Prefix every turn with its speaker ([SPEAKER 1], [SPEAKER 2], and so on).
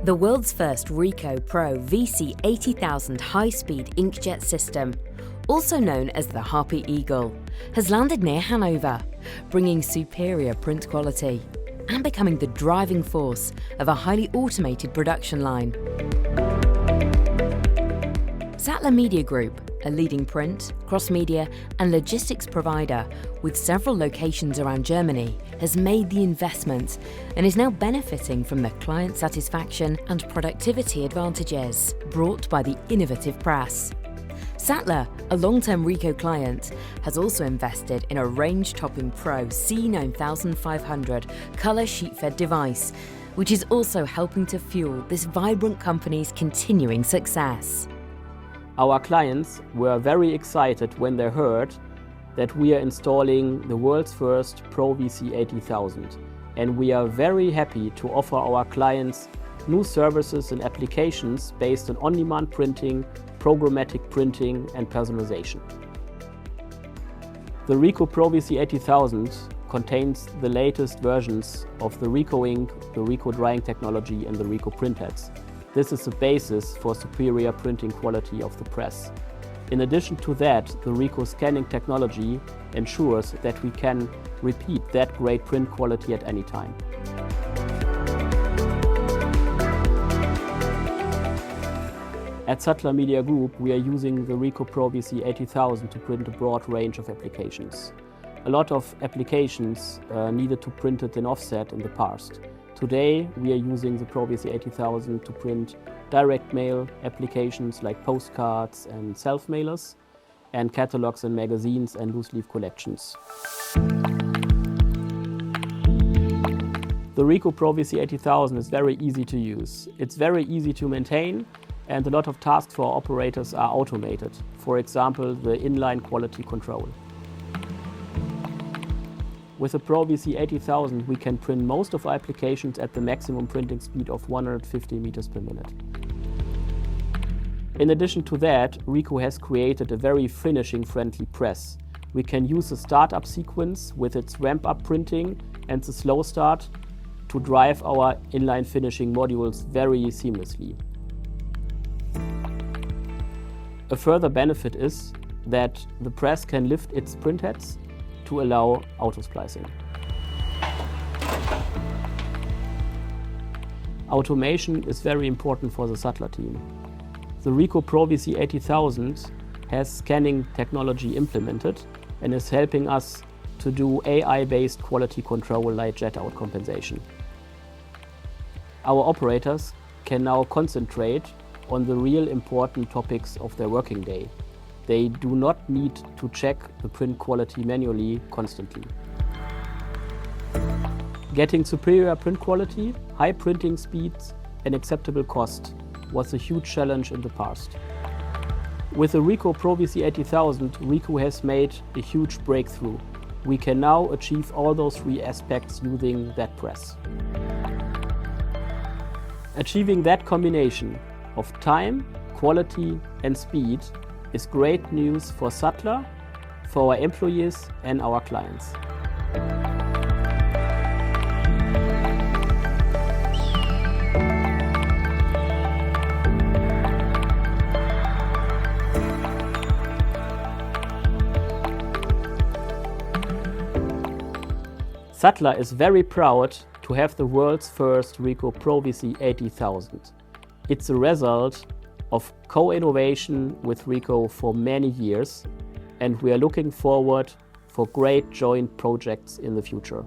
[SPEAKER 1] The world's first Ricoh Pro VC80000 high-speed inkjet system, also known as the Harpy Eagle, has landed near Hanover, bringing superior print quality and becoming the driving force of a highly automated production line. Sattler Media Group, a leading print, cross-media and logistics provider with several locations around Germany, has made the investment and is now benefiting from the client satisfaction and productivity advantages brought by the innovative press. Sattler, a long-term Ricoh client, has also invested in a range-topping Pro C9500 colour sheet-fed device, which is also helping to fuel this vibrant company's continuing success.
[SPEAKER 2] Our clients were very excited when they heard that we are installing the world's first Pro VC80000, and we are very happy to offer our clients new services and applications based on on-demand printing, programmatic printing and personalization. The Ricoh Pro VC80000 contains the latest versions of the Ricoh ink, the Ricoh drying technology and the Ricoh printheads. This is the basis for superior printing quality of the press. In addition to that, the Ricoh scanning technology ensures that we can repeat that great print quality at any time. At Sattler Media Group, we are using the Ricoh Pro VC80000 to print a broad range of applications. A lot of applications needed to print it in offset in the past. Today, we are using the Pro VC80000 to print direct mail applications like postcards and self-mailers, and catalogs and magazines and loose-leaf collections. The Ricoh Pro VC80000 is very easy to use. It's very easy to maintain, and a lot of tasks for our operators are automated. For example, the inline quality control. With the Pro VC80000, we can print most of our applications at the maximum printing speed of 150 meters per minute. In addition to that, Ricoh has created a very finishing-friendly press. We can use the startup sequence with its ramp-up printing and the slow start to drive our inline finishing modules very seamlessly. A further benefit is that the press can lift its printheads to allow auto-splicing. Automation is very important for the Sattler team. The Ricoh Pro VC80000 has scanning technology implemented and is helping us to do AI-based quality control like jet out compensation. Our operators can now concentrate on the real important topics of their working day. They do not need to check the print quality manually constantly. Getting superior print quality, high printing speeds and acceptable cost was a huge challenge in the past. With the Ricoh Pro VC80000, Ricoh has made a huge breakthrough. We can now achieve all those three aspects using that press. Achieving that combination of time, quality and speed is great news for Sattler, for our employees and our clients. Sattler is very proud to have the world's first Ricoh Pro VC80000. It's a result of co-innovation with Ricoh for many years, and we are looking forward for great joint projects in the future.